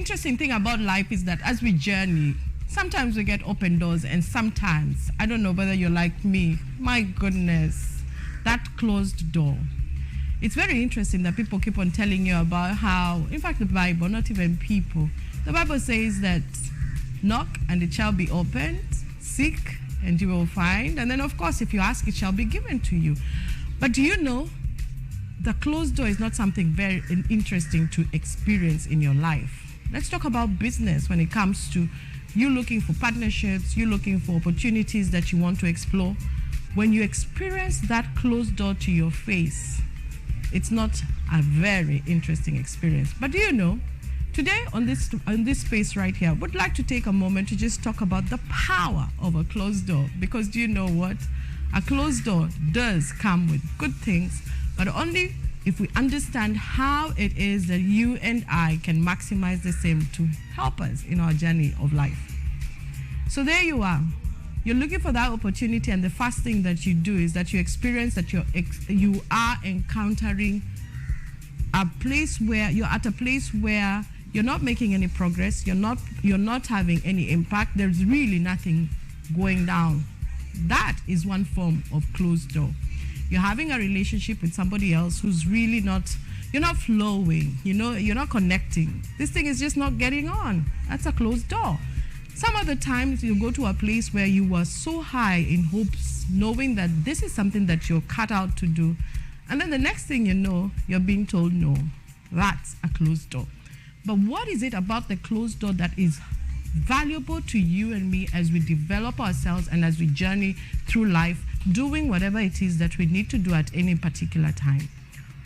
interesting thing about life is that as we journey, sometimes we get open doors, and sometimes, I don't know whether you're like me, my goodness, that closed door. It's very interesting that people keep on telling you about how, in fact, the Bible, not even people, the Bible says that knock and it shall be opened, seek and you will find, and then of course if you ask it shall be given to you. But do you know, the closed door is not something very interesting to experience in your life. Let's talk about business when it comes to you looking for partnerships, you looking for opportunities that you want to explore. When you experience that closed door to your face, it's not a very interesting experience. But do you know, today on this space right here, I would like to take a moment to just talk about the power of a closed door. Because do you know what? A closed door does come with good things, but only if we understand how it is that you and I can maximize the same to help us in our journey of life. So there you are. You're looking for that opportunity, and the first thing that you do is that you experience that you are encountering a place where you're at a place where you're not making any progress, you're not having any impact, there's really nothing going down. That is one form of closed door. You're having a relationship with somebody else who's really you're not flowing, you're not connecting. This thing is just not getting on. That's a closed door. Some other times you go to a place where you were so high in hopes, knowing that this is something that you're cut out to do. And then the next thing you know, you're being told no. That's a closed door. But what is it about the closed door that is valuable to you and me as we develop ourselves and as we journey through life, doing whatever it is that we need to do at any particular time?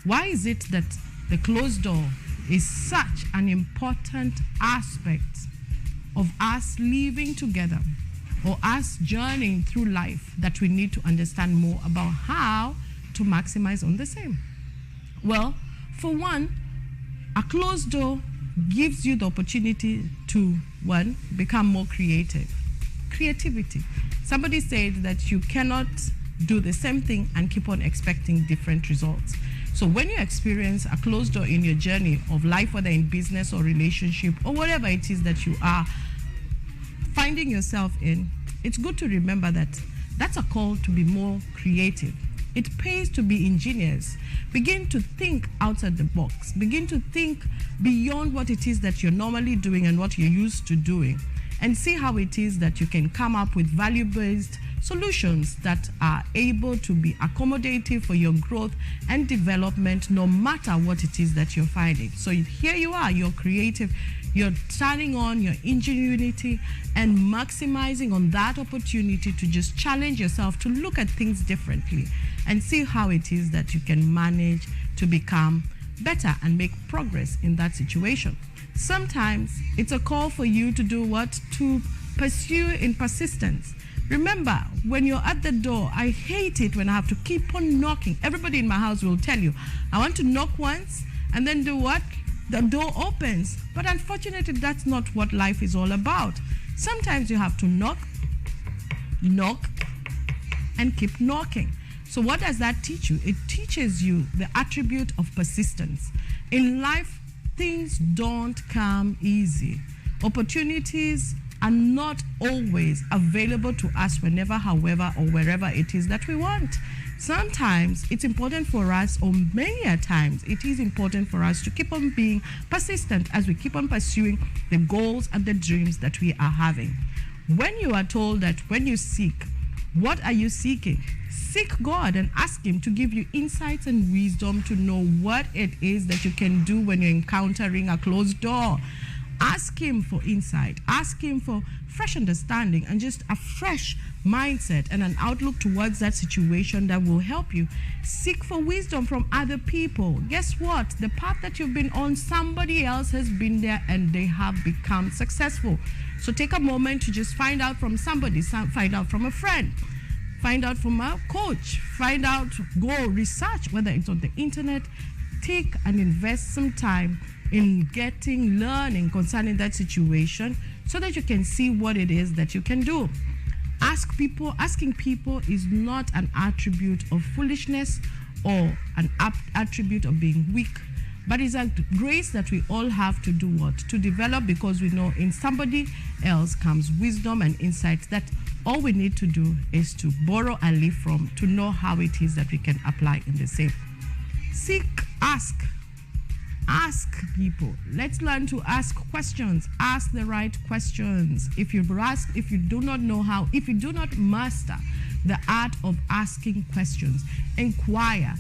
Why is it that the closed door is such an important aspect of us living together or us journeying through life that we need to understand more about how to maximize on the same? Well, for one, a closed door gives you the opportunity to, one, become more creative. Creativity. Somebody said that you cannot do the same thing and keep on expecting different results. So when you experience a closed door in your journey of life, whether in business or relationship or whatever it is that you are finding yourself in, it's good to remember that that's a call to be more creative. It pays to be ingenious. Begin to think outside the box. Begin to think beyond what it is that you're normally doing and what you're used to doing, and see how it is that you can come up with value-based solutions that are able to be accommodative for your growth and development, no matter what it is that you're finding. So here you are, you're creative, you're turning on your ingenuity and maximizing on that opportunity to just challenge yourself to look at things differently and see how it is that you can manage to become better and make progress in that situation. Sometimes it's a call for you to do what? To pursue in persistence. Remember, when you're at the door, I hate it when I have to keep on knocking. Everybody in my house will tell you, I want to knock once and then do what? The door opens. But unfortunately, that's not what life is all about. Sometimes you have to knock, and keep knocking. So what does that teach you? It teaches you the attribute of persistence. In life, things don't come easy. Opportunities are not always available to us whenever, however, or wherever it is that we want. Sometimes it's important for us, or many a times it is important for us to keep on being persistent as we keep on pursuing the goals and the dreams that we are having. When you are told that when you seek, what are you seeking? Seek God and ask Him to give you insights and wisdom to know what it is that you can do when you're encountering a closed door. Ask Him for insight. Ask Him for fresh understanding and just a fresh mindset and an outlook towards that situation that will help you. Seek for wisdom from other people. Guess what? The path that you've been on, somebody else has been there and they have become successful. So take a moment to just find out from somebody, find out from a friend, find out from a coach, go research, whether it's on the internet. Take and invest some time in learning concerning that situation so that you can see what it is that you can do. Asking people is not an attribute of foolishness or an attribute of being weak, But it's a grace that we all have to do what? To develop, because we know in somebody else comes wisdom and insight that all we need to do is to borrow and live from, to know how it is that we can apply in the same. Seek, ask people. Let's learn to ask questions. Ask the right questions. If you do not know how, if you do not master the art of asking questions, inquire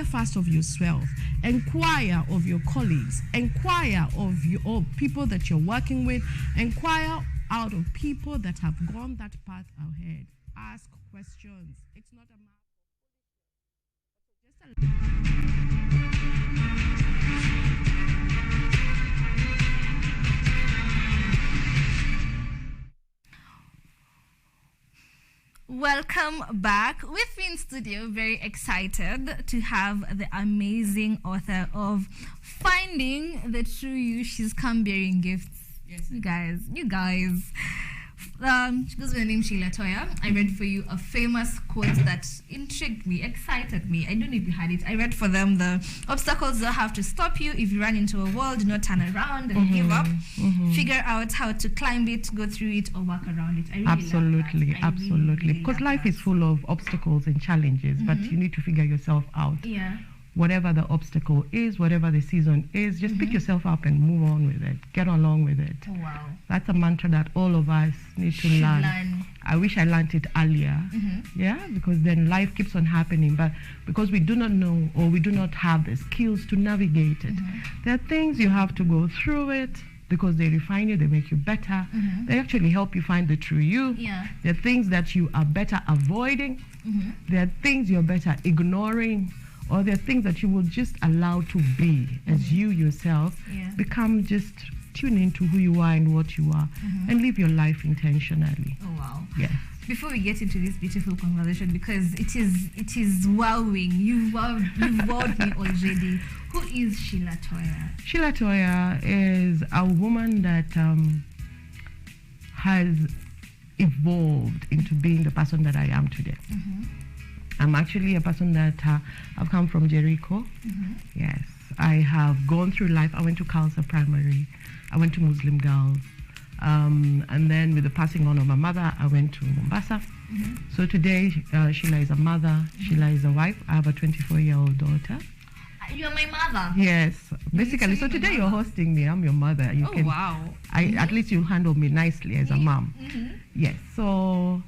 first of yourself, inquire of your colleagues, inquire of your people that you're working with, inquire out of people that have gone that path ahead. Ask questions. It's not a Welcome back. With me in studio, very excited to have the amazing author of Finding the True You. She's come bearing gifts. Yes. You guys. She goes by the name Sheila Toya. I read for you a famous quote that intrigued me, excited me. I don't know if you had it. I read for them, the obstacles don't have to stop you. If you run into a wall, do not turn around and give up. Figure out how to climb it, go through it, or walk around it. I really absolutely. Because life is full of obstacles and challenges, but you need to figure yourself out. Yeah. Whatever the obstacle is, whatever the season is, just pick yourself up and move on with it. Get along with it. Oh, wow. That's a mantra that all of us need to learn. I wish I learned it earlier. Yeah, because then life keeps on happening. But because we do not know, or we do not have the skills to navigate it, there are things you have to go through it, because they refine you, they make you better. They actually help you find the true you. Yeah. There are things that you are better avoiding. There are things you're better ignoring. Or there are things that you will just allow to be as you yourself become, just tune into who you are and what you are, and live your life intentionally. Oh, wow. Yes. Before we get into this beautiful conversation, because it is wowing, you've wowed me already. Who is Sheila Toya? Sheila Toya is a woman that has evolved into being the person that I am today. I'm actually a person that I've come from Jericho. Yes, I have gone through life. I went to Khalsa Primary. I went to Muslim Girls. And then with the passing on of my mother, I went to Mombasa. So today, Sheila is a mother. Sheila is a wife. I have a 24-year-old daughter. You're my mother? Yes, basically. So today you're hosting me. I'm your mother. Wow. At least you'll handle me nicely as a mom. Yes, so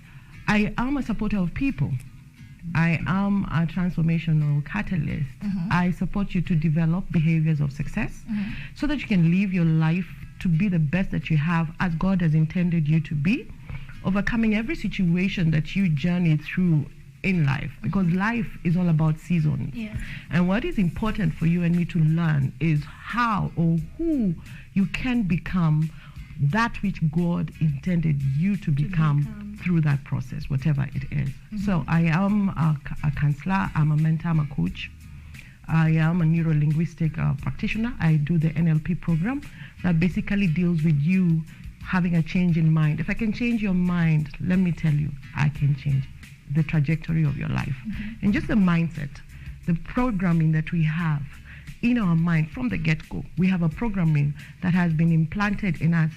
I am a supporter of people. I am a transformational catalyst. I support you to develop behaviors of success so that you can live your life to be the best that you have as God has intended you to be, overcoming every situation that you journey through in life, because life is all about seasons. And what is important for you and me to learn is how or who you can become that which God intended you to become through that process, whatever it is. So I am a counselor, I'm a mentor, I'm a coach. I am a neuro-linguistic practitioner. I do the NLP program that basically deals with you having a change in mind. If I can change your mind, let me tell you, I can change the trajectory of your life. And just the mindset, the programming that we have in our mind from the get-go. We have a programming that has been implanted in us.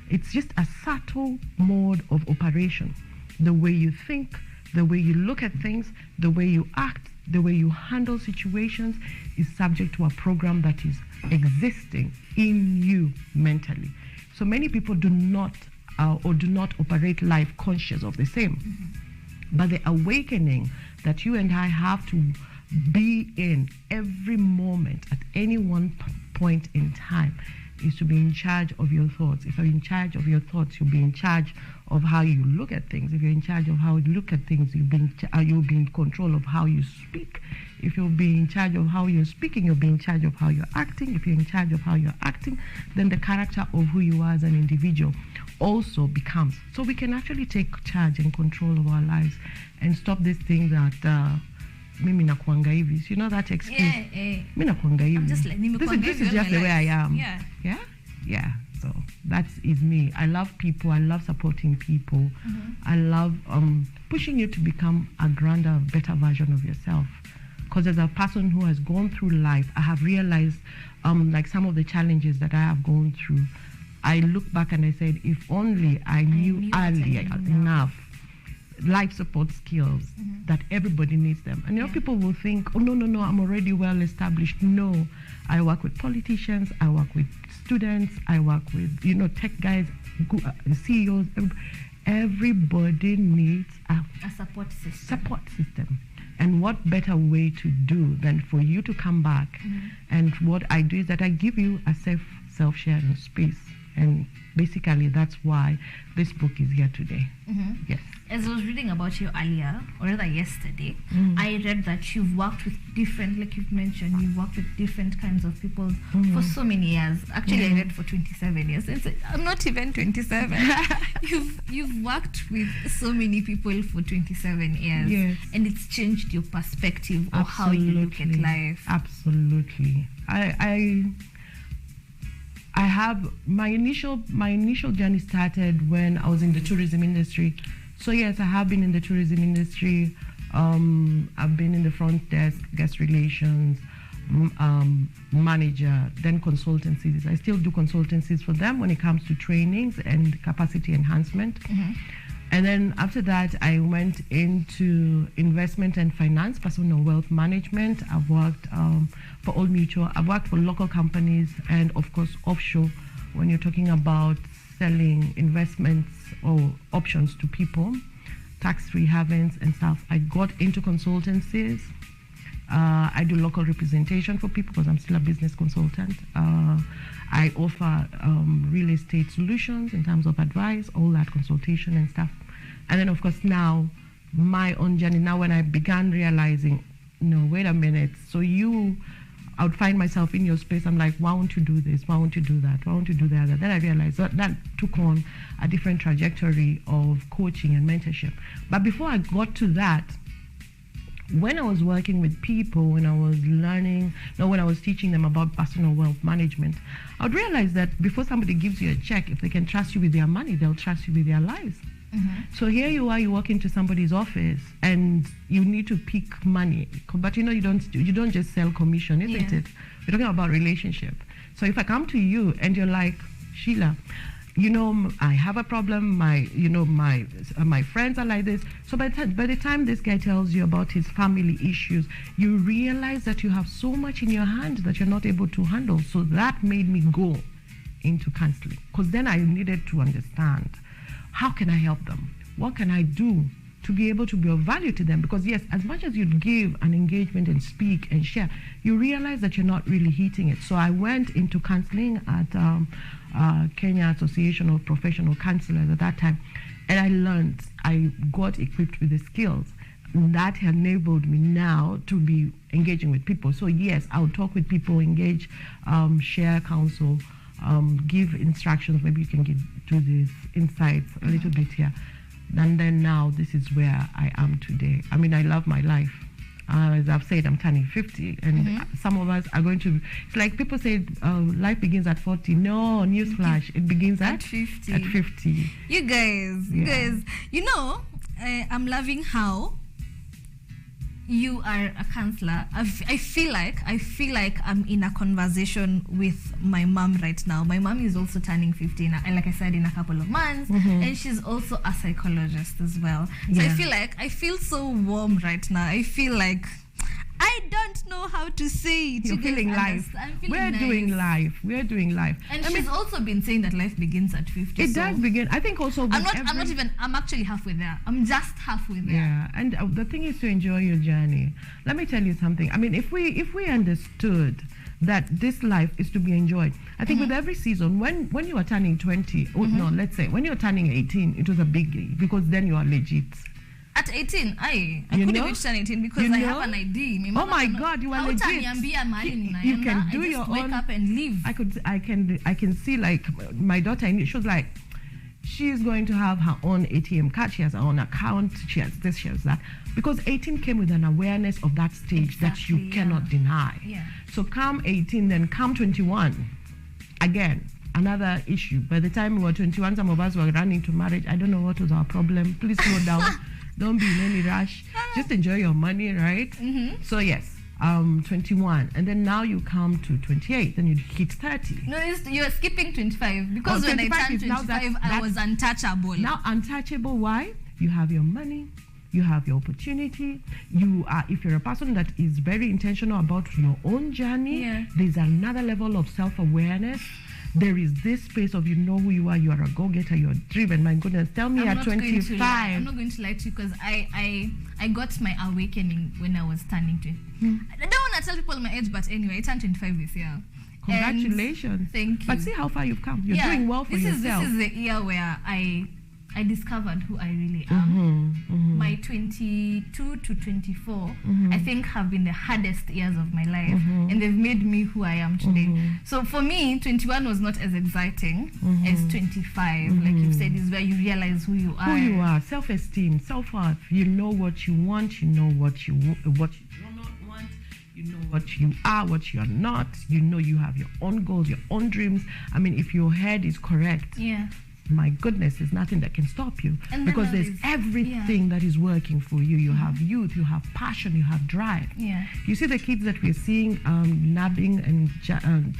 It's just a subtle mode of operation. The way you think, the way you look at things, the way you act, the way you handle situations is subject to a program that is existing in you mentally. So many people do not operate life conscious of the same. But the awakening that you and I have to be in every moment at any one point in time is to be in charge of your thoughts. If you're in charge of your thoughts, you'll be in charge of how you look at things. If you're in charge of how you look at things, you'll be in control of how you speak. If you'll be in charge of how you're speaking, you'll be in charge of how you're acting. If you're in charge of how you're acting, then the character of who you are as an individual also becomes. So we can actually take charge and control of our lives and stop this thing that mimi nakuanga hivi. You know that excuse? Mimi nakuanga hivi. This is just the way I am. Yeah. So that is me. I love people. I love supporting people. I love pushing you to become a grander, better version of yourself. Because as a person who has gone through life, I have realized like some of the challenges that I have gone through. I look back and I said, if only I knew earlier enough life support skills that everybody needs them. And people will think, oh, no, I'm already well established. No, I work with politicians, I work with students, I work with, tech guys, CEOs. Everybody needs a support system. And what better way to do than for you to come back? And what I do is that I give you a safe self-sharing space. And basically, that's why this book is here today. Yes. As I was reading about you earlier, or rather yesterday, I read that you've worked with different, like you've mentioned, you've worked with different kinds of people for so many years. Actually, I read for 27 years. I'm not even 27. You've worked with so many people for 27 years. Yes. And it's changed your perspective of how you look at life. Absolutely. I have my initial journey started when I was in the tourism industry. So yes, I have been in the tourism industry. I've been in the front desk, guest relations, manager, then consultancies. I still do consultancies for them when it comes to trainings and capacity enhancement. And then after that, I went into investment and finance, personal wealth management. I've worked for Old Mutual. I've worked for local companies and, of course, offshore when you're talking about selling investments or options to people, tax-free havens and stuff. I got into consultancies. I do local representation for people because I'm still a business consultant. I offer real estate solutions in terms of advice, all that consultation and stuff. And then, of course, now my own journey, now when I began realizing, no, wait a minute, I would find myself in your space. I'm like, why won't you do this? Why won't you do that? Why won't you do that? Then I realized that took on a different trajectory of coaching and mentorship. But before I got to that, when I was working with people, when I was when I was teaching them about personal wealth management, I would realize that before somebody gives you a check, if they can trust you with their money, they'll trust you with their lives. So here you are, you walk into somebody's office and you need to pick money, but you don't just sell commission, isn't it? We're talking about relationship. So if I come to you and you're like, Sheila, I have a problem. My friends are like this. So by the time this guy tells you about his family issues, you realize that you have so much in your hands that you're not able to handle. So that made me go into counseling, because then I needed to understand, how can I help them? What can I do to be able to be of value to them? Because yes, as much as you give an engagement and speak and share, you realize that you're not really hitting it. So I went into counseling at Kenya Association of Professional Counselors at that time, and I got equipped with the skills that enabled me now to be engaging with people. So yes, I would talk with people, engage, share counsel, give instructions. Maybe you can do these insights a little bit here. And then now this is where I am today. I mean, I love my life. As I've said, I'm turning 50, and some of us are going to, it's like people say life begins at 40. No, newsflash, it begins at 50. At 50. You guys, I'm loving how you are a counselor. I feel like I'm in a conversation with my mom right now. My mom is also turning 50, and like I said, in a couple of months, and she's also a psychologist as well. So I feel so warm right now. I feel like I don't know how to say it. You're feeling life. We're doing life. And she's also been saying that life begins at 50. It does begin. I think also I'm actually halfway there. I'm just halfway there. Yeah, and the thing is to enjoy your journey. Let me tell you something. I mean, if we understood that this life is to be enjoyed, I think with every season, when you are turning 20, let's say when you're turning 18, it was a biggie, because then you are legit. At 18, I couldn't reach 18 because I have an ID. Oh my God, you are legit. You can do your own. Wake up and leave. I can see, like, my daughter, she was like, she's going to have her own ATM card. She has her own account. She has this, she has that. Because 18 came with an awareness of that stage that you cannot deny. Yeah. So come 18, then come 21. Again, another issue. By the time we were 21, some of us were running to marriage. I don't know what was our problem. Please slow down. Don't be in any rush. Just enjoy your money, right? So yes, 21, and then now you come to 28, then you hit 30. No, you're skipping 25 because when I turned 25, I was untouchable. Now untouchable, why? You have your money, you have your opportunity. You are, if you're a person that is very intentional about your own journey, there's another level of self-awareness. There is this space of you know who you are a go-getter, you're driven. My goodness, tell me at 25. I'm not going to lie to you because I got my awakening when I was turning 20. I don't want to tell people my age, but anyway, I turned 25 this year. Congratulations. And thank you. But see how far you've come. You're doing well for yourself. This is the year where I discovered who I really am. My 22 to 24, I think, have been the hardest years of my life, and they've made me who I am today. So for me, 21 was not as exciting as 25. Like you've said, is where you realize who you are. Who you are, self-esteem, self-worth. You know what you want. You know what you do not want. You know what you are, what you are not. You know you have your own goals, your own dreams. I mean, if your head is correct, my goodness, there's nothing that can stop you, because there's everything that is working for you. You have youth, you have passion, you have drive. You see the kids that we're seeing nabbing and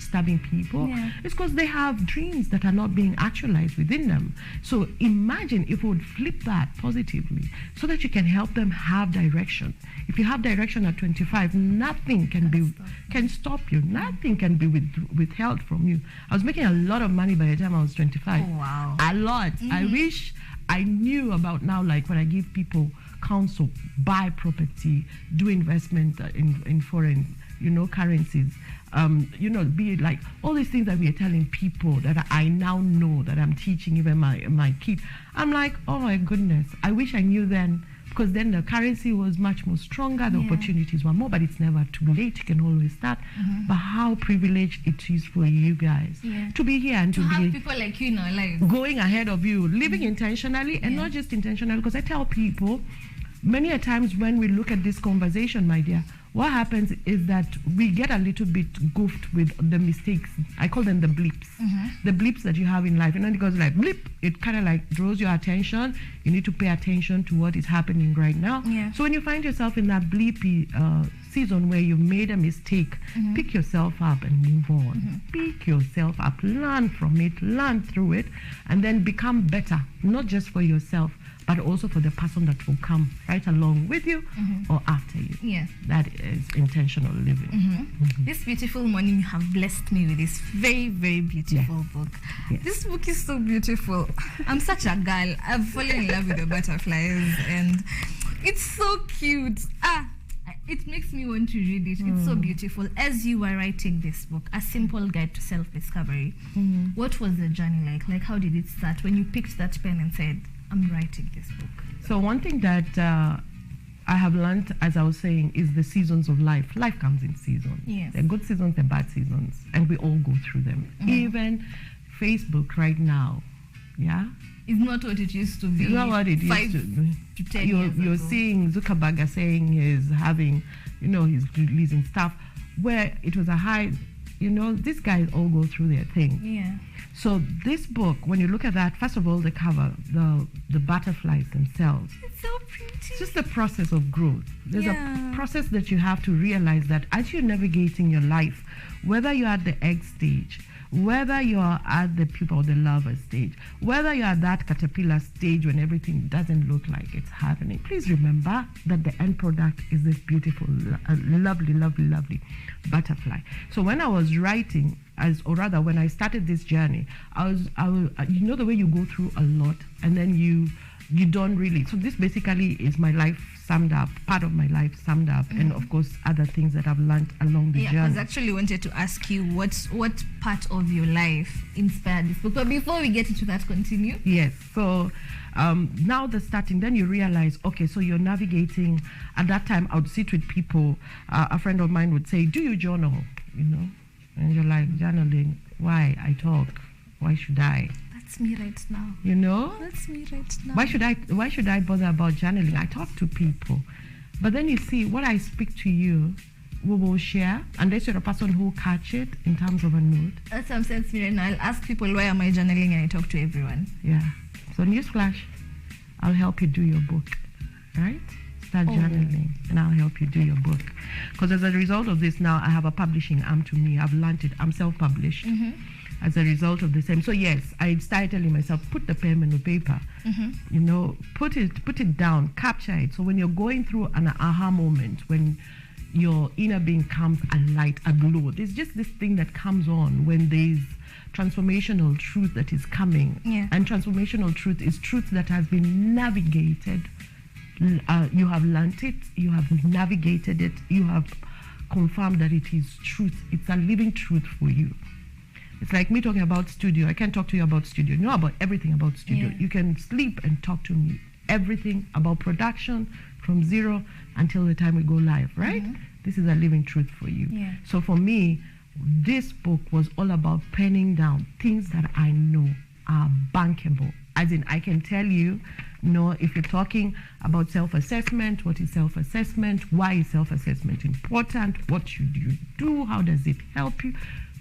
stabbing people, it's because they have dreams that are not being actualized within them. So imagine if we would flip that positively so that you can help them have direction. If you have direction at 25, nothing can stop you. Nothing can be withheld from you. I was making a lot of money by the time I was 25. Oh, wow. A lot. I wish I knew about now, like when I give people counsel, buy property, do investment in foreign, currencies, be it like all these things that we are telling people that I now know, that I'm teaching even my kids. I'm like, oh my goodness, I wish I knew then, because then the currency was much more stronger, the opportunities were more, but it's never too late. You can always start. But how privileged it is for you guys to be here and to have be people like you in our lives, going ahead of you, living intentionally, and not just intentionally. Because I tell people, many a times when we look at this conversation, my dear, what happens is that we get a little bit goofed with the mistakes. I call them the blips. The blips that you have in life. Because like blip, it kind of like draws your attention. You need to pay attention to what is happening right now. So when you find yourself in that blippy season where you made a mistake, pick yourself up and move on. Pick yourself up, learn from it, learn through it, and then become better, not just for yourself, but also for the person that will come right along with you or after you. That is intentional living. This beautiful morning, you have blessed me with this very, very beautiful book. This book is so beautiful. I'm such a girl. I've fallen in love with the butterflies, and it's so cute. It makes me want to read it. It's so beautiful. As you were writing this book, A Simple Guide to Self-Discovery, what was the journey like? Like, how did it start when you picked that pen and said, I'm writing this book? So one thing that I have learned, as I was saying, is the seasons of life. Life comes in seasons. There are good seasons, there are bad seasons, and we all go through them. Even Facebook right now, it's not what it used to be. It's not what it used to be. 10 years you're ago. seeing Zuckerberg saying he's having, he's releasing stuff where it was a high, these guys all go through their thing. So this book, when you look at that, first of all, the cover, the butterflies themselves. It's so pretty. It's just the process of growth. There's a process that you have to realize that as you're navigating your life, whether you're at the egg stage, whether you're at the pupa or the larva stage, whether you're at that caterpillar stage when everything doesn't look like it's happening, please remember that the end product is this beautiful, lovely, lovely, lovely butterfly. So when I was writing, when I started this journey, I was the way you go through a lot and then you don't really. So this basically is my life summed up, part of my life summed up, and of course other things that I've learned along the journey. I was actually wanted to ask you what part of your life inspired this book. But before we get into that, continue. Yes. So now the starting, then you realize, okay, so you're navigating. At that time, I would sit with people. A friend of mine would say, "Do you journal?" And you're like, journaling? Why? I talk. Why should I? That's me right now. That's me right now. Why should I bother about journaling? I talk to people. But then you see, what I speak to you, we will share, unless you're a person who catch it in terms of a note. That's what I'm saying to me right now. I'll ask people, why am I journaling? And I talk to everyone. So newsflash, I'll help you do your book, right? start journaling, and I'll help you do your book. Because as a result of this, now I have a publishing arm to me. I've learned it. I'm self-published as a result of the same. So yes, I started telling myself, put the pen and the paper. You know, put it down, capture it. So when you're going through an aha moment, when your inner being comes alight, aglow, there's just this thing that comes on when there's transformational truth that is coming. And transformational truth is truth that has been navigated. You have learnt it, you have navigated it, you have confirmed that it is truth. It's a living truth for you. It's like me talking about studio. I can't talk to you about studio. You know about everything about studio. You can sleep and talk to me everything about production from zero until the time we go live, right? This is a living truth for you. So for me, this book was all about penning down things that I know are bankable. As in, I can tell you, if you're talking about self-assessment, what is self-assessment? Why is self-assessment important? What should you do? How does it help you?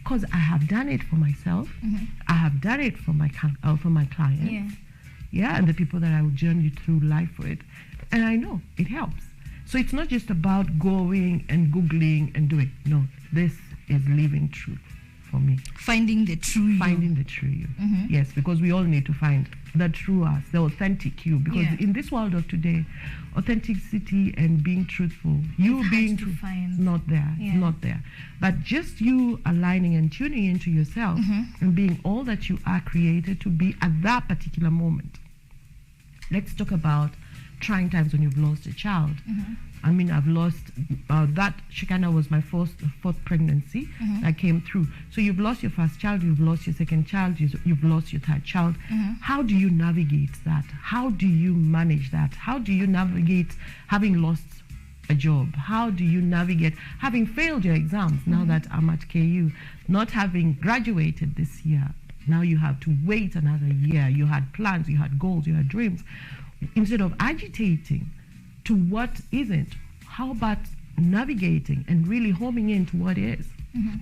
Because I have done it for myself. I have done it for my clients. And the people that I will journey through life with. And I know it helps. So it's not just about going and Googling and doing. No, this is living truth for me. Finding the true you. Finding the true you. Yes, because we all need to find the true us, the authentic you. Because in this world of today, authenticity and being truthful, you being truthful, is not there. It's not there. But just you aligning and tuning into yourself and being all that you are created to be at that particular moment. Let's talk about trying times when you've lost a child. I mean, I've lost, that Shikana was my fourth pregnancy that came through. So you've lost your first child, you've lost your second child, you've lost your third child. How do you navigate that? How do you manage that? How do you navigate having lost a job? How do you navigate having failed your exams now that I'm at KU, not having graduated this year? Now you have to wait another year. You had plans, you had goals, you had dreams. Instead of agitating to what isn't, how about navigating and really homing into what is?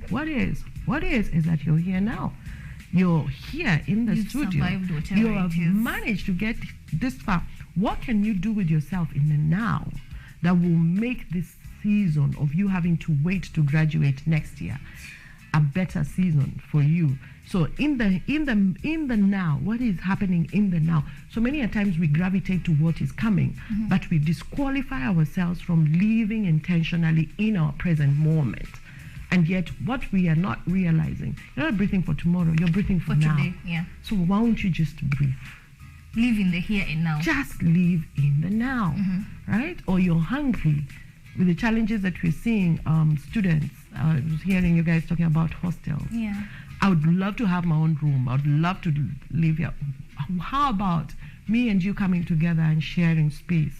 What is that you're here now. You're here in the studio. You have managed to get this far. What can you do with yourself in the now that will make this season of you having to wait to graduate next year a better season for you? So in the now, what is happening in the now? So many a times we gravitate to what is coming, but we disqualify ourselves from living intentionally in our present moment. And yet what we are not realizing, you're not breathing for tomorrow, you're breathing for now. Today, So why won't you just breathe? Live in the here and now. Just live in the now, right? Or you're hungry. With the challenges that we're seeing, students, I was hearing you guys talking about hostels. I would love to have my own room. I would love to live here. How about me and you coming together and sharing space?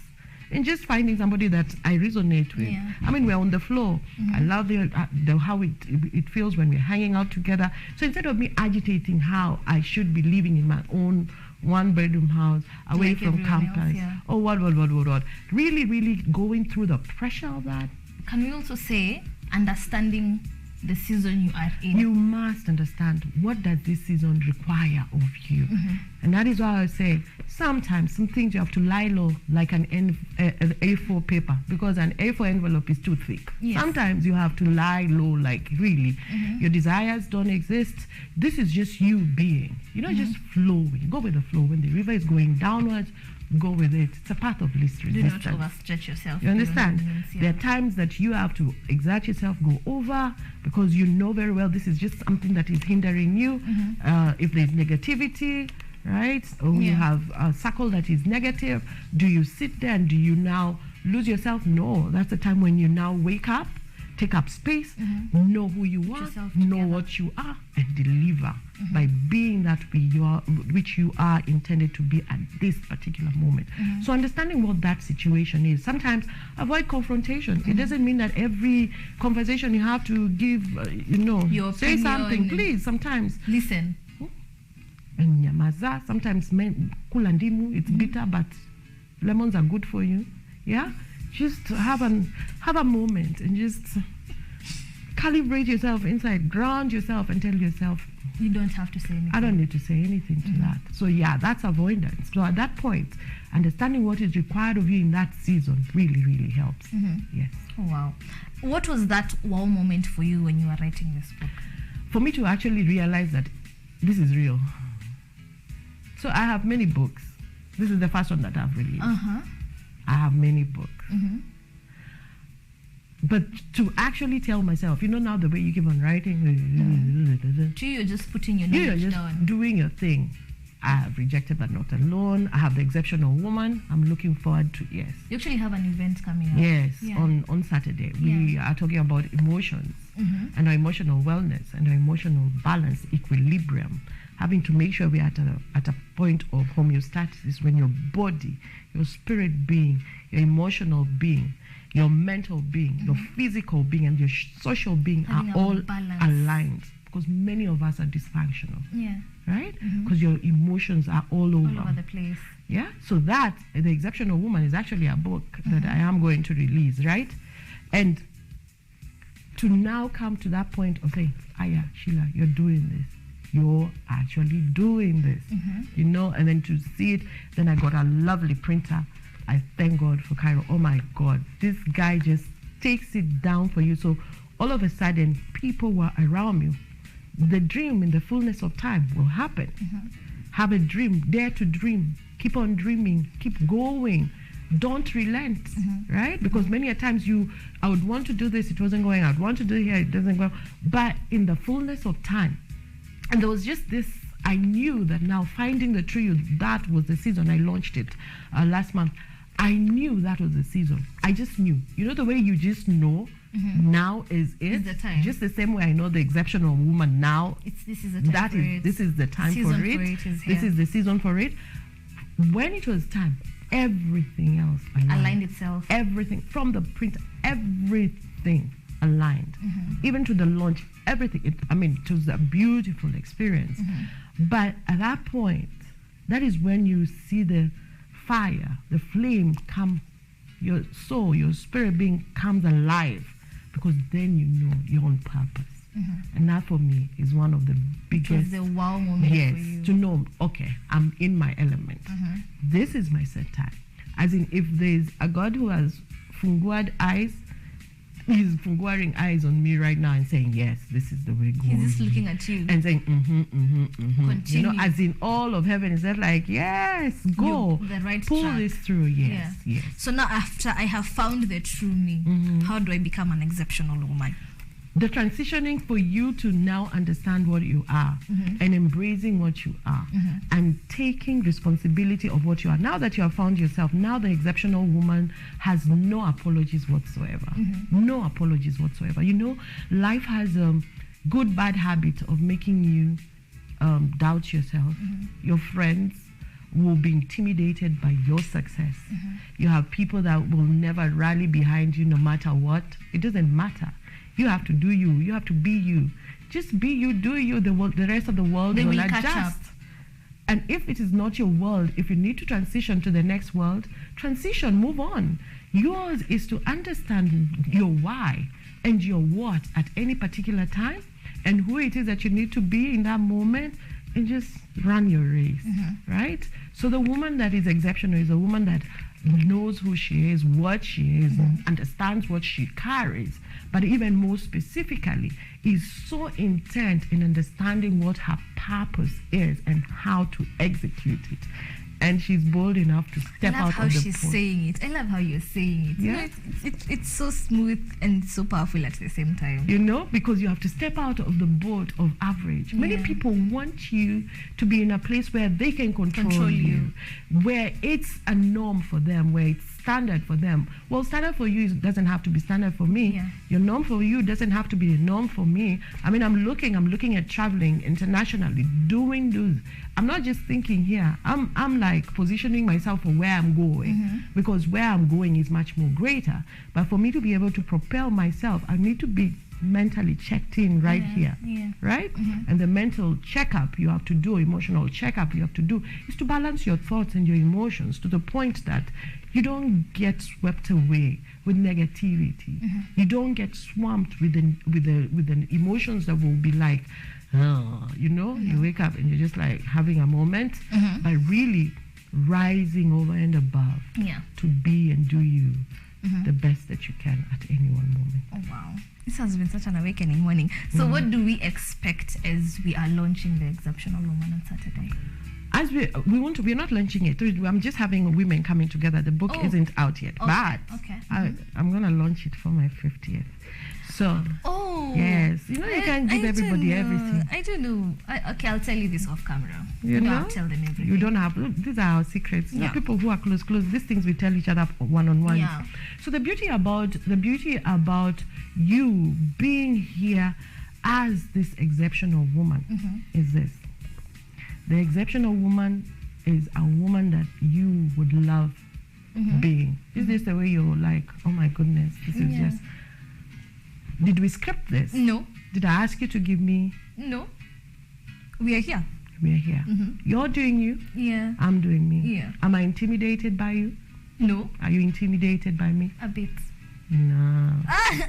And just finding somebody that I resonate with. I mean, we're on the floor. I love how it feels when we're hanging out together. So instead of me agitating how I should be living in my own one-bedroom house away like from campus, else, what, really going through the pressure of that. Can we also say understanding the season you are in? You must understand, what does this season require of you? And that is why I say sometimes some things you have to lie low like an A4 paper, because an A4 envelope is too thick. Sometimes you have to lie low, like really your desires don't exist. This is just you being, just flowing. Go with the flow. When the river is going downwards, go with it. It's a path of least resistance. Do not overstretch yourself. You understand? There are times that you have to exert yourself, go over, because you know very well this is just something that is hindering you. If there's negativity, right? Or you have a circle that is negative, do you sit there and do you now lose yourself? No, that's the time when you now wake up, take up space, know who you are, know what you are, and deliver by being that which you are intended to be at this particular moment. So understanding what that situation is. Sometimes avoid confrontation. It doesn't mean that every conversation you have to give, your say something. Please, sometimes listen. And nyamaza, sometimes kula ndimu, it's bitter, but lemons are good for you. Just have a moment and just calibrate yourself inside, ground yourself, and tell yourself, you don't have to say anything. I don't need to say anything to that. So that's avoidance. So at that point, understanding what is required of you in that season really, really helps. Yes. Oh, wow. What was that wow moment for you when you were writing this book? For me to actually realize that this is real. So I have many books. This is the first one that I've released. I have many books. But to actually tell myself, you know, now the way you keep on writing, You're just putting your you're knowledge just down. doing your thing. I have Rejected But Not Alone. I have The Exceptional Woman. I'm looking forward to, yes. You actually have an event coming up. Yes, Yeah. on Saturday. We are talking about emotions and our emotional wellness and our emotional balance, equilibrium. Having to make sure we're at a point of homeostasis when your body, your spirit being, your emotional being, your mental being, your physical being, and your social being Having are all balance. aligned. Because many of us are dysfunctional, Yeah. right? Because your emotions are all over. All over the place. Yeah, so that, The Exceptional Woman, is actually a book that I am going to release, right? And to now come to that point of saying, yeah, Sheila, you're doing this. You're actually doing this, you know, and then to see it, then I got a lovely printer. I thank God for Cairo. Oh my God, this guy just takes it down for you. So all of a sudden, people were around me. The dream in the fullness of time will happen. Have a dream, dare to dream, keep on dreaming, keep going. Don't relent, right? Because many a times I would want to do this, it wasn't going. I'd want to do here, it doesn't go. But in the fullness of time, and there was just this, I knew that now finding the tree, that was the season. I launched it last month. I knew that was the season. I just knew. You know the way you just know now is it? It's the time. Just the same way I know The Exceptional Woman now. This is the time for it. This is the time Season for it. is This here. is the season for it. When it was time, everything else aligned itself. Everything from the print, everything aligned. Even to the launch, everything. It was a beautiful experience. But at that point, that is when you see the fire, the flame come, your soul, your spirit being comes alive, because then you know you're on purpose. And that for me is one of the biggest. It was the wow moment for you. To know, okay, I'm in my element. This is my set time. As in, if there's a God who has funguad eyes, he's funguaring eyes on me right now and saying, yes, this is the way go. He's just looking at you. And saying, Continue. You know, as in all of heaven is that like, yes, go. You're the right pull track. this through, yes, yes. So now after I have found the true me, how do I become an exceptional woman? The transitioning for you to now understand what you are and embracing what you are and taking responsibility of what you are. Now that you have found yourself, now the exceptional woman has no apologies whatsoever. No apologies whatsoever. You know, life has a good, bad habit of making you doubt yourself. Your friends will be intimidated by your success. You have people that will never rally behind you no matter what. It doesn't matter. You have to do you. You have to be you. Just be you, do you. The rest of the world will adjust. Catch up. And if it is not your world, if you need to transition to the next world, transition, move on. Yours is to understand your why and your what at any particular time and who it is that you need to be in that moment, and just run your race, right? So the woman that is exceptional is a woman that knows who she is, what she is, understands what she carries, but even more specifically is so intent in understanding what her purpose is and how to execute it. And she's bold enough to step out of the boat. I love how she's saying it. I love how you're saying it. Yeah. You know, it's so smooth and so powerful at the same time. You know, because you have to step out of the boat of average. Many people want you to be in a place where they can control you, where it's a norm for them, where it's standard for them. Well, standard for you doesn't have to be standard for me. Yeah. Your norm for you doesn't have to be the norm for me. I mean, I'm looking at traveling internationally, doing those. I'm not just thinking here. I'm like positioning myself for where I'm going, because where I'm going is much more greater. But for me to be able to propel myself, I need to be mentally checked in right here, right? And the mental checkup you have to do, emotional checkup you have to do, is to balance your thoughts and your emotions to the point that you don't get swept away with negativity. You don't get swamped with the emotions that will be like, you know, you wake up and you're just like having a moment. But really, rising over and above to be and do you the best that you can at any one moment. Oh, wow. This has been such an awakening morning. So what do we expect as we are launching the Exceptional Woman on Saturday? As we're not launching it. I'm just having women coming together. The book isn't out yet, but I'm going to launch it for my 50th. So, yes, you can't give everybody everything. I don't know. Okay, I'll tell you this off camera. I'll tell them everything. You don't have, these are our secrets. You know, people who are close, these things we tell each other one-on-one. Yeah. So the beauty about you being here as this exceptional woman is this. The exceptional woman is a woman that you would love being. Is this the way you're like, oh my goodness, this is just... Did we script this? No. Did I ask you to give me? No. We are here. We are here. You're doing you. Yeah. I'm doing me. Yeah. Am I intimidated by you? No. Are you intimidated by me? A bit. No.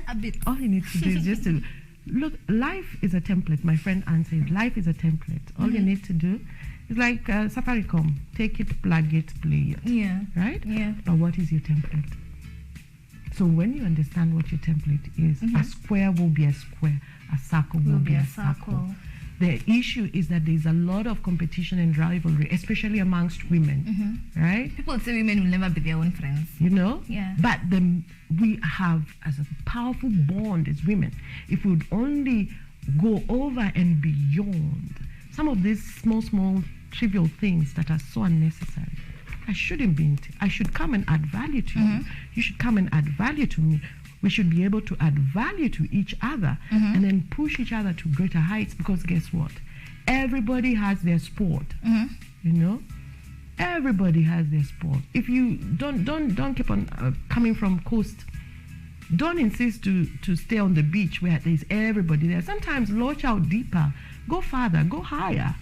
A bit. All you need to do is just to look. Life is a template. My friend Anne says life is a template. All you need to do is like Safaricom. Take it, plug it, play it. Yeah. Right? Yeah. But what is your template? So when you understand what your template is, a square will be a square, a circle will be a circle. The issue is that there's a lot of competition and rivalry, especially amongst women, right? People say women will never be their own friends. You know? Yeah. But we have as a powerful bond as women. If we would only go over and beyond some of these small, trivial things that are so unnecessary. I shouldn't be. I should come and add value to you. You should come and add value to me. We should be able to add value to each other and then push each other to greater heights, because guess what? Everybody has their sport. You know? Everybody has their sport. If you don't keep on coming from coast, don't insist to stay on the beach where there's everybody there. Sometimes launch out deeper, go farther, go higher,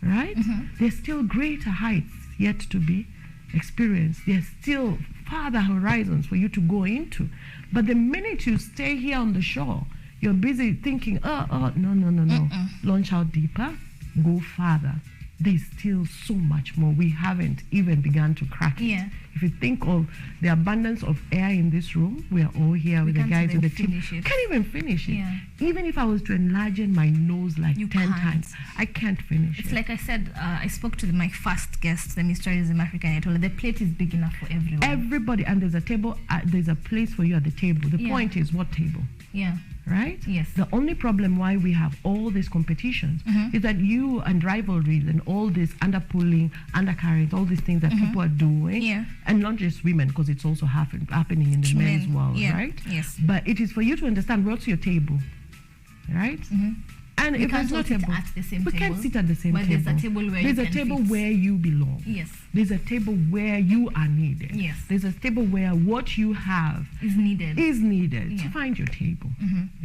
right? There's still greater heights yet to be experienced. There's still farther horizons for you to go into. But the minute you stay here on the shore, you're busy thinking, no. Launch out deeper, go farther. There's still so much more. We haven't even begun to crack it. Yeah. If you think of the abundance of air in this room, we're all here with the guys with the team. Can't even finish it. Yeah. Even if I was to enlarge my nose like 10 times, I can't finish it. It's like I said, I spoke to my first guest, the Miss Tourism Africa, and I told her the plate is big enough for everyone. Everybody, and there's a table, there's a place for you at the table. The point is, what table? Yeah. Right? Yes. The only problem why we have all these competitions is that you and rivalries and all this underpulling, undercurrents, all these things that people are doing, and not just women, because it's also happening in the men's world, right? Yes. But it is for you to understand what's your table, right? And we if there's no table, at the same we table, can't sit at the same table. But there's a table where there's a table where you belong. Yes. There's a table where you are needed. Yes. There's a table where what you have is needed. Yeah. So find your table,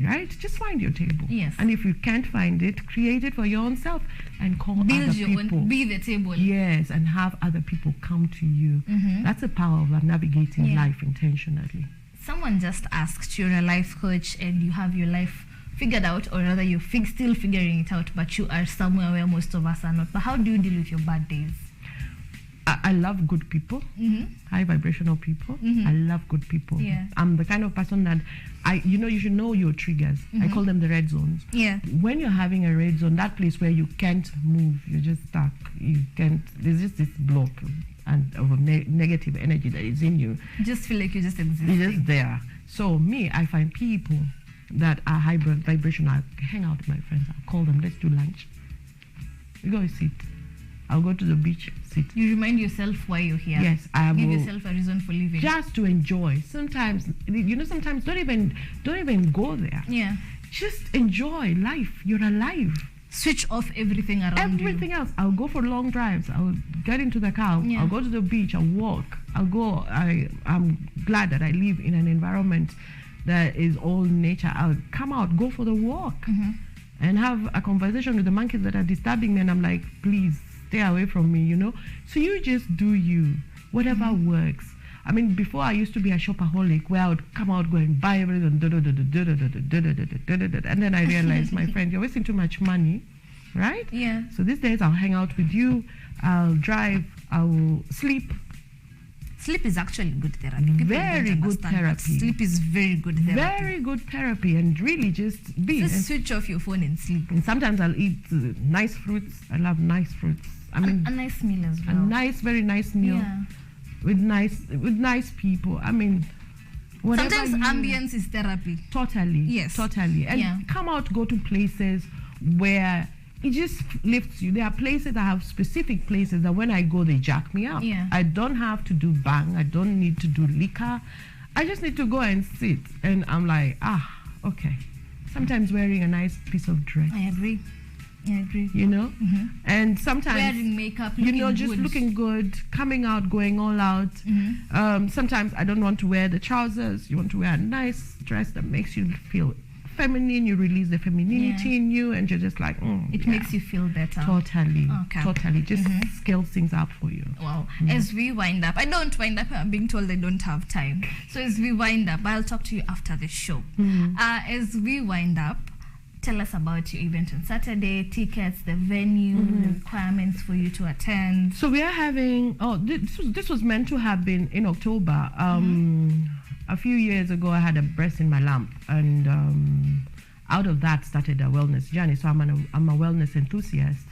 right? Just find your table. Yes. And if you can't find it, create it for your own self and call other people. Be the table. Yes, and have other people come to you. That's the power of navigating life intentionally. Someone just asked, you're a life coach and you have your life figured out, or rather you're still figuring it out, but you are somewhere where most of us are not. But how do you deal with your bad days? I love good people, high vibrational people. I love good people. Yeah. I'm the kind of person that you should know your triggers. I call them the red zones. Yeah. When you're having a red zone, that place where you can't move, you're just stuck. You can't. There's just this block and of negative energy that is in you. You just feel like you're just existing. You're just there. So me, I find people that are high vibrational. I hang out with my friends. I'll call them. Let's do lunch. We go sit. I'll go to the beach, sit. You remind yourself why you're here. Yes, I will. Give yourself a reason for living. Just to enjoy. Sometimes, sometimes don't even go there. Yeah. Just enjoy life. You're alive. Switch off everything around you. Everything else. I'll go for long drives. I'll get into the car. Yeah. I'll go to the beach. I'll walk. I'm glad that I live in an environment that is all nature. I'll come out, go for the walk, and have a conversation with the monkeys that are disturbing me. And I'm like, please stay away from me, So you just do you, whatever works. I mean, before I used to be a shopaholic where I would come out, go and buy everything, and then I realized, my friend, you're wasting too much money, right? Yeah. So these days I'll hang out with you, I'll drive, I will sleep. Sleep is actually good therapy. People Very don't good understand, but therapy. sleep is very good therapy. Very good therapy, and really just be. Just switch off your phone and sleep. And sometimes I'll eat nice fruits. I love nice fruits. I mean, A nice meal as well. a nice, very nice meal Yeah. with nice people. I mean, whatever. Sometimes ambience is therapy. Totally. Yes. Totally. And Yeah. come out, go to places where it just lifts you. There are places, I have specific places that when I go, they jack me up. Yeah. I don't have to do bang. I don't need to do liquor. I just need to go and sit. And I'm like, okay. Sometimes wearing a nice piece of dress, I agree. you know? And sometimes, Wearing makeup, you looking know, just good. looking good, coming out, going all out. Sometimes I don't want to wear the trousers. You want to wear a nice dress that makes you feel feminine. You release the femininity in you, and you're just like, It yeah. makes you feel better. Totally. Okay. Totally. Just scale things up for you. Wow. As we wind up, I don't wind up, I'm being told I don't have time. So as we wind up, I'll talk to you after the show. As we wind up, tell us about your event on Saturday, tickets, the venue, the requirements for you to attend. So we are having, this was meant to have been in October. A few years ago, I had a breast in my lump, and out of that started a wellness journey. So I'm a wellness enthusiast.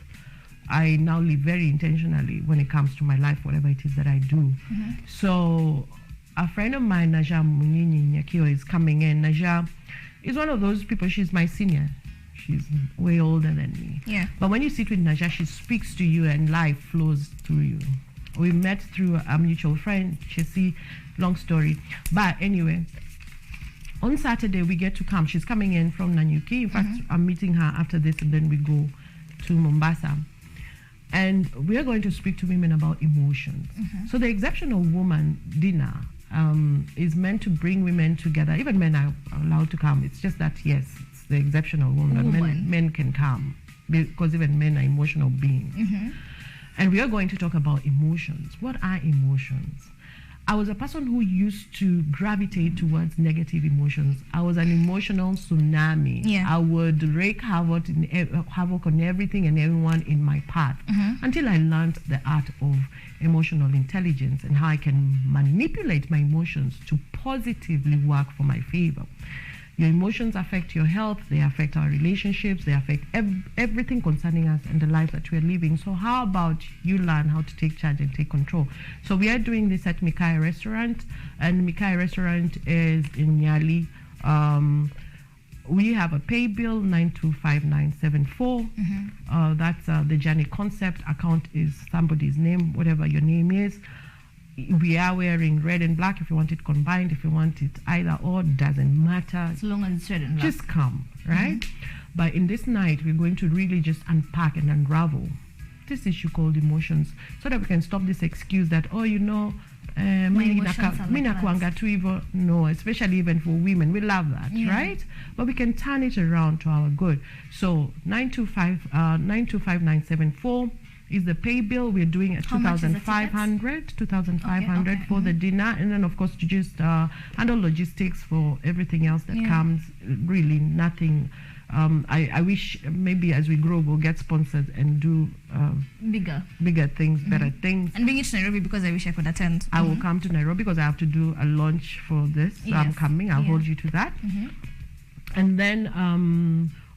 I now live very intentionally when it comes to my life, whatever it is that I do. So a friend of mine, Naja Munyinyi Nyakio, is coming in. Naja is one of those people, she's my senior. She's way older than me. Yeah. But when you sit with Naja, she speaks to you and life flows through you. We met through a mutual friend, Chesi, long story. But anyway, on Saturday we get to come. She's coming in from Nanyuki. In fact, I'm meeting her after this, and then we go to Mombasa. And we are going to speak to women about emotions. So the Exceptional Woman dinner is meant to bring women together. Even men are allowed to come. It's just that, yes, it's the Exceptional Woman. Men can come, because even men are emotional beings. And we are going to talk about emotions. What are emotions? I was a person who used to gravitate towards negative emotions. I was an emotional tsunami. Yeah. I would wreak havoc on everything and everyone in my path until I learned the art of emotional intelligence and how I can manipulate my emotions to positively work for my favor. Your emotions affect your health, they affect our relationships, they affect everything concerning us and the life that we're living. So how about you learn how to take charge and take control? So we are doing this at Mikai Restaurant, and Mikai Restaurant is in Nyali. We have a pay bill, 925974. That's the Journey Concept. Account is somebody's name, whatever your name is. We are wearing red and black. If you want it combined, if you want it either or, doesn't matter. As long as it's red and black. Just come, right? But in this night, we're going to really just unpack and unravel this issue called emotions, so that we can stop this excuse that, oh, you know, no, especially even for women. We love that, right? But we can turn it around to our good. So 925974 is the pay bill. We're doing at 2,500 for the dinner, and then of course to just handle logistics for everything else that comes. Really nothing. I wish maybe as we grow we'll get sponsored and do bigger things, better things. And bring it to Nairobi, because I wish I could attend. I will come to Nairobi because I have to do a launch for this. So I'm coming. I'll hold you to that. And then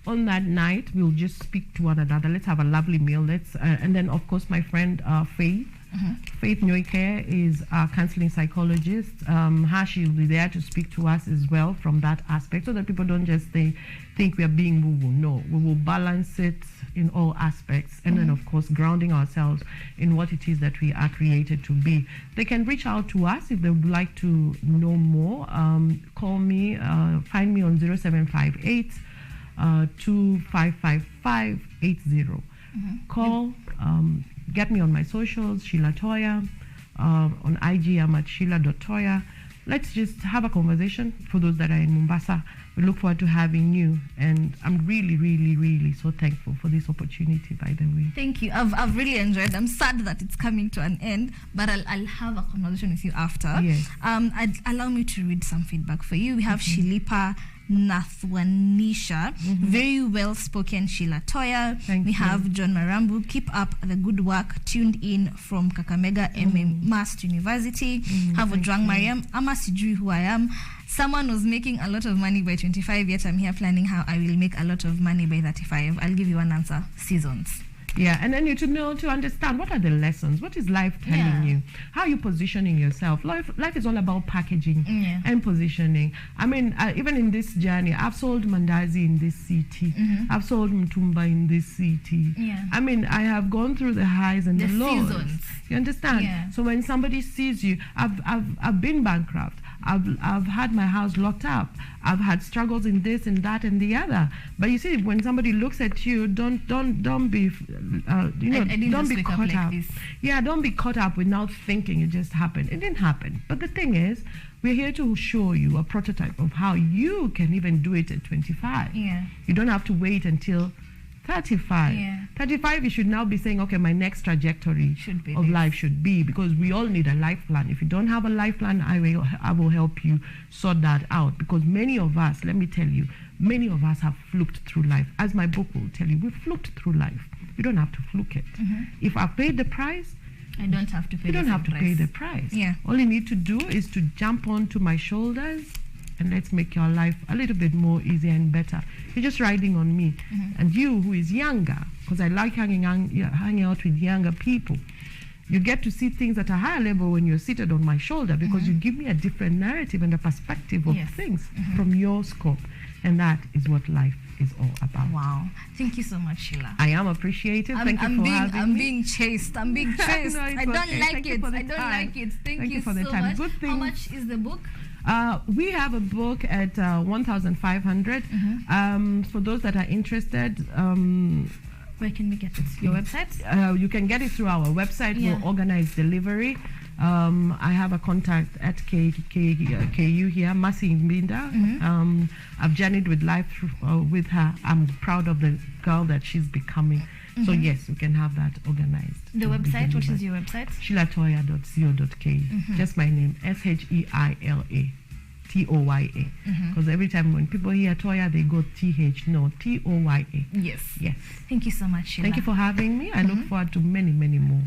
on that night, we'll just speak to one another. Let's have a lovely meal. And then, of course, my friend Faith. Faith Nyoike is a counseling psychologist. She'll be there to speak to us as well from that aspect, so that people don't just think we are being woo-woo. No, we will balance it in all aspects. And then, of course, grounding ourselves in what it is that we are created to be. They can reach out to us if they would like to know more. Call me, find me on 0758 255580. Call, get me on my socials, Sheila Toya. On IG, I'm at Sheila.Toya. Let's just have a conversation. For those that are in Mombasa, we look forward to having you. And I'm really, really, really so thankful for this opportunity, by the way. Thank you. I've really enjoyed it. I'm sad that it's coming to an end, but I'll have a conversation with you after. Yes. Allow me to read some feedback for you. We have Shilipa Nathwanisha. Very well spoken, Sheila Toya. Thank we you. have John Marambu. Keep up the good work. Tuned in from Kakamega Mast University. Have Ojwang Mariam. Ama sijui who I am. Someone was making a lot of money by 25, yet I'm here planning how I will make a lot of money by 35. I'll give you one answer. Seasons. Yeah, and then you to know, to understand what are the lessons, what is life telling you, how are you positioning yourself. Life is all about packaging and positioning. I mean, even in this journey, I've sold mandazi in this city, I've sold mtumba in this city. I mean, I have gone through the highs and the lows. Seasons. You understand? Yeah. So when somebody sees you, I've been bankrupt. I've had my house locked up. I've had struggles in this and that and the other. But you see, when somebody looks at you, don't be, don't be caught up. Yeah, don't be caught up with now thinking it just happened. It didn't happen. But the thing is, we're here to show you a prototype of how you can even do it at 25. Yeah. You don't have to wait until 35. Yeah. 35, you should now be saying, okay, my next trajectory Should be of this. life should be, because we all need a life plan. If you don't have a life plan, I will help you sort that out. Because many of us, let me tell you, many of us have fluked through life. As my book will tell you, we've fluked through life. You don't have to fluke it. If I paid the price, I don't have to pay you don't the have to same pay price. the price. Yeah. All you need to do is to jump onto my shoulders and let's make your life a little bit more easier and better. You're just riding on me. And you who is younger, because I like hanging out with younger people, you get to see things at a higher level when you're seated on my shoulder, because you give me a different narrative and a perspective of things from your scope. And that is what life is all about. Wow. Thank you so much, Sheila. I am appreciated. Thank you for having I'm me. being chased. I'm being chased. No, it's I don't okay. like Thank you it. for the I don't time. like it. Thank Thank you you for the so time. much. Good How thing. much is the book? We have a book at 1,500. For those that are interested, Where can we get it? Your website? you can get it through our website. Yeah. We'll organize delivery. I have a contact at KU here, Masi Mbinda. I've journeyed with life with her. I'm proud of the girl that she's becoming. So yes, we can have that organized. The website? What is your website? SheilaToya.co.k. Just my name, SHEILA. TOYA. Because every time when people hear Toya, they go TH. No, TOYA. Yes. Yes. Thank you so much, Sheila. Thank you for having me. I look forward to many, many more.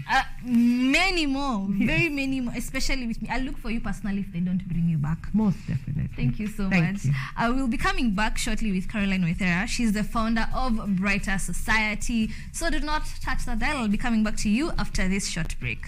Many more. Very many more, especially with me. I look for you personally if they don't bring you back. Most definitely. Thank you so Thank much. you. I will be coming back shortly with Caroline Wethera. She's the founder of Brighter Society. So do not touch that dial. I'll be coming back to you after this short break.